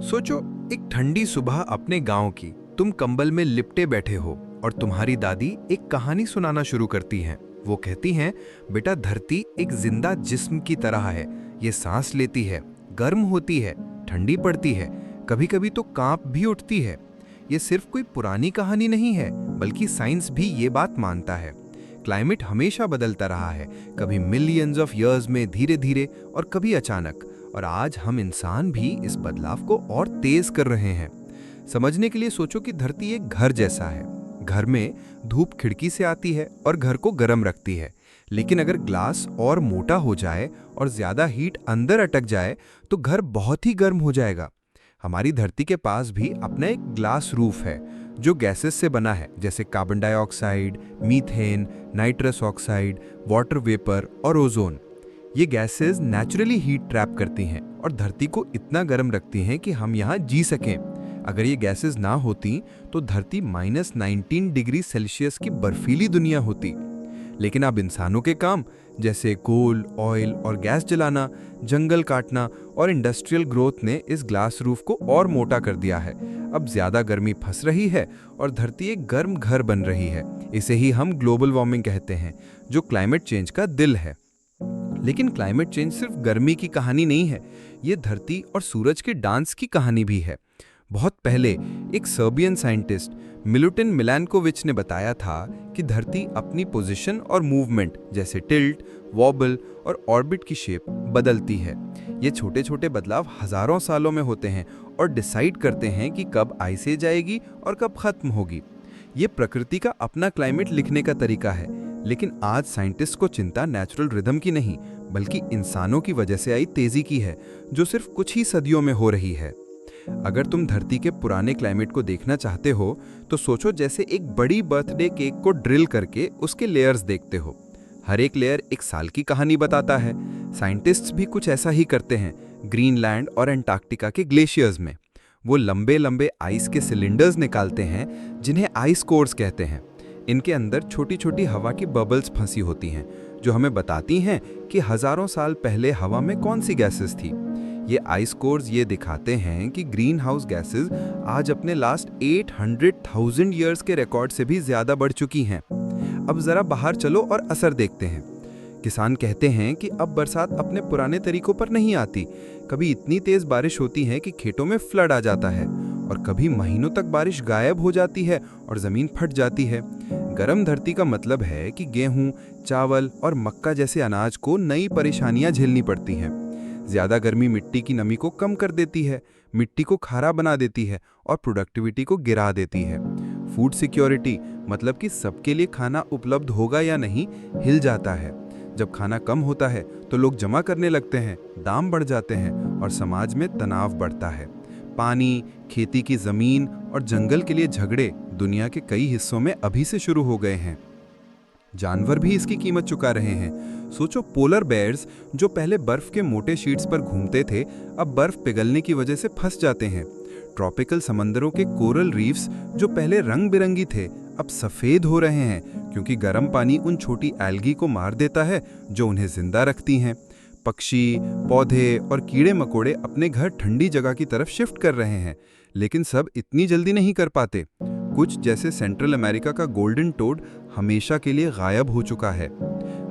सोचो, एक ठंडी सुबह अपने गांव की। तुम कंबल में लिपटे बैठे हो और तुम्हारी दादी एक कहानी सुनाना शुरू करती हैं। वो कहती हैं, बेटा, धरती एक जिंदा जिस्म की तरह है। ये सांस लेती है, गर्म होती है, ठंडी पड़ती है, कभी कभी तो कांप भी उठती है। ये सिर्फ कोई पुरानी कहानी नहीं है, बल्कि साइंस भी ये बात मानता है। क्लाइमेट हमेशा बदलता रहा है, कभी मिलियंस ऑफ ईयर्स में धीरे धीरे और कभी अचानक। और आज हम इंसान भी इस बदलाव को और तेज कर रहे हैं। समझने के लिए सोचो कि धरती एक घर जैसा है। घर में धूप खिड़की से आती है और घर को गर्म रखती है। लेकिन अगर ग्लास और मोटा हो जाए और ज्यादा हीट अंदर अटक जाए तो घर बहुत ही गर्म हो जाएगा। हमारी धरती के पास भी अपना एक ग्लास रूफ है जो गैसेस से बना है, जैसे carbon dioxide, methane, nitrous oxide, water vapour और ओजोन। ये गैसेस नेचुरली हीट ट्रैप करती हैं और धरती को इतना गर्म रखती हैं कि हम यहाँ जी सकें। अगर ये गैसेस ना होती तो धरती -19 डिग्री सेल्सियस की बर्फीली दुनिया होती। लेकिन अब इंसानों के काम, जैसे कोल, ऑयल और गैस जलाना, जंगल काटना और इंडस्ट्रियल ग्रोथ ने इस ग्लास रूफ को और मोटा कर दिया है। अब ज्यादा गर्मी फंस रही है और धरती एक गर्म घर बन रही है। इसे ही हम ग्लोबल वार्मिंग कहते हैं, जो क्लाइमेट चेंज का दिल है। लेकिन क्लाइमेट चेंज सिर्फ गर्मी की कहानी नहीं है, ये धरती और सूरज के डांस की कहानी भी है। बहुत पहले एक सर्बियन साइंटिस्ट मिलुटिन मिलानकोविच ने बताया था कि धरती अपनी पोजीशन और मूवमेंट, जैसे टिल्ट, वॉबल और ऑर्बिट की शेप बदलती है। ये छोटे छोटे बदलाव हजारों सालों में होते हैं और डिसाइड करते हैं कि कब आइस एज आएगी और कब खत्म होगी। ये प्रकृति का अपना क्लाइमेट लिखने का तरीका है। लेकिन आज साइंटिस्ट को चिंता नेचुरल रिदम की नहीं, बल्कि इंसानों की वजह से आई तेजी की है, जो सिर्फ कुछ ही सदियों में हो रही है। अगर तुम धरती के पुराने क्लाइमेट को देखना चाहते हो तो सोचो जैसे एक बड़ी बर्थडे केक को ड्रिल करके उसके लेयर्स देखते हो। हर एक लेयर एक साल की कहानी बताता है। साइंटिस्ट्स भी कुछ ऐसा ही करते हैं। ग्रीनलैंड और एंटार्क्टिका के ग्लेशियर्स में वो लंबे लंबे आइस के सिलेंडर्स निकालते हैं, जिन्हें आइस कोर्स कहते हैं। इनके अंदर छोटी छोटी हवा की बबल्स फंसी होती हैं, जो हमें बताती हैं कि हजारों साल पहले हवा में कौन सी गैसेस थी। ये आइस कोर्स ये दिखाते हैं कि ग्रीन हाउस गैसेस आज अपने लास्ट 800,000 ईयर्स के रिकॉर्ड से भी ज्यादा बढ़ चुकी हैं। अब जरा बाहर चलो और असर देखते हैं। किसान कहते हैं कि अब बरसात अपने पुराने तरीकों पर नहीं आती। कभी इतनी तेज बारिश होती है कि खेतों में फ्लड आ जाता है, और कभी महीनों तक बारिश गायब हो जाती है और जमीन फट जाती है। गर्म धरती का मतलब है कि गेहूं, चावल और मक्का जैसे अनाज को नई परेशानियां झेलनी पड़ती हैं। ज्यादा गर्मी मिट्टी की नमी को कम कर देती है, मिट्टी को खारा बना देती है और प्रोडक्टिविटी को गिरा देती है। फूड सिक्योरिटी, मतलब कि सबके लिए खाना उपलब्ध होगा या नहीं, हिल जाता है। जब खाना कम होता है तो लोग जमा करने लगते हैं, दाम बढ़ जाते हैं और समाज में तनाव बढ़ता है। पानी, खेती की जमीन और जंगल के लिए झगड़े दुनिया के कई हिस्सों में अभी से शुरू हो गए हैं। जानवर भी इसकी कीमत चुका रहे हैं। सोचो, पोलर बेयर्स जो पहले बर्फ के मोटे शीट्स पर घूमते थे, अब बर्फ पिघलने की वजह से फंस जाते हैं। ट्रॉपिकल समंदरों के कोरल रीफ्स जो पहले रंग बिरंगी थे, अब सफेद हो रहे हैं, क्योंकि गर्म पानी उन छोटी एल्गी को मार देता है जो उन्हें जिंदा रखती हैं। पक्षी, पौधे और कीड़े मकोड़े अपने घर ठंडी जगह की तरफ शिफ्ट कर रहे हैं, लेकिन सब इतनी जल्दी नहीं कर पाते। कुछ, जैसे सेंट्रल अमेरिका का गोल्डन टोड, हमेशा के लिए गायब हो चुका है।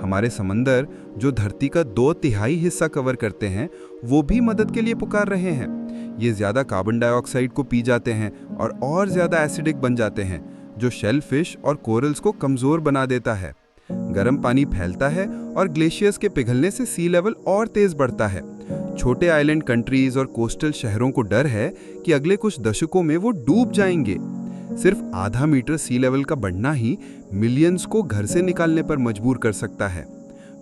हमारे समंदर, जो धरती का 2/3 हिस्सा कवर करते हैं, वो भी मदद के लिए पुकार रहे हैं। ये ज्यादा कार्बन डाइऑक्साइड को पी जाते हैं और ज्यादा एसिडिक बन जाते हैं, जो शेल फिश और कोरल्स को कमजोर बना देता है। गर्म पानी फैलता है और ग्लेशियर्स के पिघलने से सी लेवल और तेज बढ़ता है। छोटे आइलैंड कंट्रीज और कोस्टल शहरों को डर है कि अगले कुछ दशकों में वो डूब जाएंगे। सिर्फ आधा मीटर सी लेवल का बढ़ना ही मिलियंस को घर से निकालने पर मजबूर कर सकता है।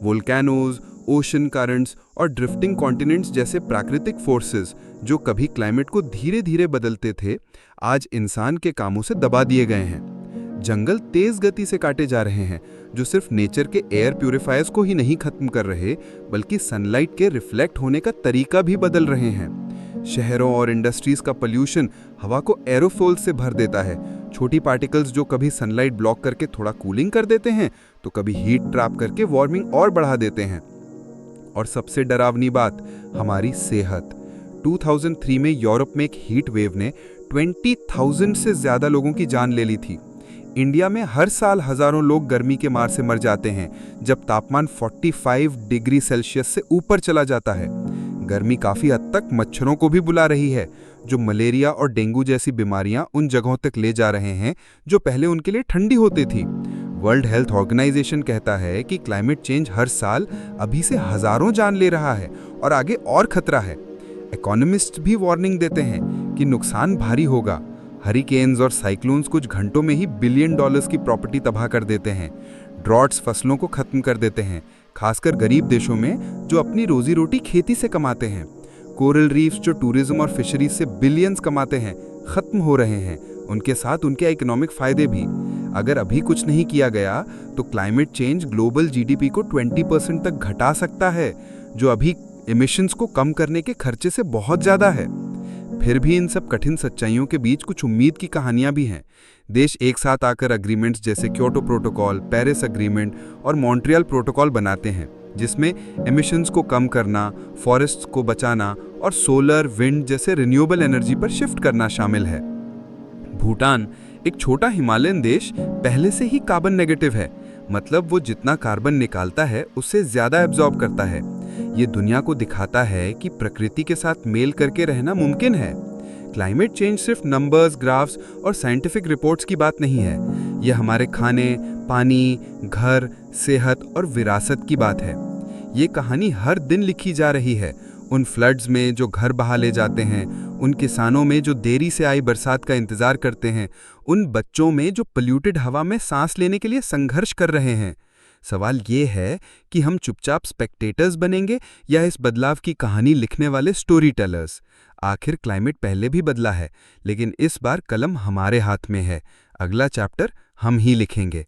वोल्केनोज, ओशन करंट्स और ड्रिफ्टिंग कॉन्टिनेंट्स जैसे प्राकृतिक फोर्सेस, जो कभी क्लाइमेट को धीरे धीरे बदलते थे, आज इंसान के कामों से दबा दिए गए हैं। जंगल तेज गति से काटे जा रहे हैं, जो सिर्फ नेचर के एयर प्यूरिफायर्स को ही नहीं खत्म कर रहे, बल्कि सनलाइट के रिफ्लेक्ट होने का तरीका भी बदल रहे हैं। शहरों और इंडस्ट्रीज का पोल्यूशन हवा को एरोसोल से भर देता है। छोटी पार्टिकल्स जो कभी सनलाइट ब्लॉक करके थोड़ा कूलिंग कर देते हैं, तो कभी हीट ट्रैप करके वार्मिंग और बढ़ा देते हैं। और सबसे डरावनी बात, हमारी सेहत। 2003 में यूरोप में एक हीट वेव ने 20,000 से ज्यादा लोगों की जान ले ली थी। इंडिया में हर साल हजारों लोग गर्मी के मार से मर जाते हैं जब तापमान 45 डिग्री सेल्सियस से ऊपर चला जाता है। गर्मी काफी हद तक मच्छरों को भी बुला रही है, जो मलेरिया और डेंगू जैसी बीमारियां उन जगहों तक ले जा रहे हैं जो पहले उनके लिए ठंडी होती थी। वर्ल्ड हेल्थ ऑर्गेनाइजेशन कहता है कि क्लाइमेट चेंज हर साल अभी से हजारों जान ले रहा है और आगे और खतरा है। इकोनॉमिस्ट भी वार्निंग देते हैं कि नुकसान भारी होगा। हरिकेन्स और साइक्लोन्स कुछ घंटों में ही बिलियन डॉलर्स की प्रॉपर्टी तबाह कर देते हैं। ड्रॉट्स फसलों को खत्म कर देते हैं, खासकर गरीब देशों में जो अपनी रोजी रोटी खेती से कमाते हैं। कोरल रीफ्स जो टूरिज्म और फिशरीज से बिलियंस कमाते हैं, खत्म हो रहे हैं, उनके साथ उनके इकोनॉमिक फायदे भी। अगर अभी कुछ नहीं किया गया तो क्लाइमेट चेंज ग्लोबल जीडीपी को 20% तक घटा सकता है, जो अभी एमिशंस को कम करने के खर्चे से बहुत ज्यादा है। फिर भी इन सब कठिन सच्चाइयों के बीच कुछ उम्मीद की कहानियां भी हैं। देश एक साथ आकर अग्रीमेंट्स जैसे क्योटो प्रोटोकॉल, पेरिस अग्रीमेंट और मॉन्ट्रियल प्रोटोकॉल बनाते हैं, जिसमें एमिशंस को कम करना, फॉरेस्ट्स को बचाना और सोलर, विंड जैसे रिन्यूएबल एनर्जी पर शिफ्ट करना शामिल है। भूटान, एक छोटा हिमालयन देश, पहले से ही कार्बन नेगेटिव है, मतलब वो जितना कार्बन निकालता है उससे ज्यादा एब्जॉर्ब करता है। ये दुनिया को दिखाता है कि प्रकृति के साथ मेल करके रहना मुमकिन है। क्लाइमेट चेंज सिर्फ नंबर्स, ग्राफ्स और साइंटिफिक रिपोर्ट्स की बात नहीं है। यह हमारे खाने, पानी, घर, सेहत और विरासत की बात है। ये कहानी हर दिन लिखी जा रही है। उन फ्लड्स में जो घर बहा ले जाते हैं, उन किसानों में जो देरी से आई बरसात का इंतजार करते हैं, उन बच्चों में जो पोल्यूटेड हवा में सांस लेने के लिए संघर्ष कर रहे हैं। सवाल ये है कि हम चुपचाप स्पेक्टेटर्स बनेंगे या इस बदलाव की कहानी लिखने वाले स्टोरी टेलर्स। आखिर क्लाइमेट पहले भी बदला है, लेकिन इस बार कलम हमारे हाथ में है। अगला चैप्टर हम ही लिखेंगे।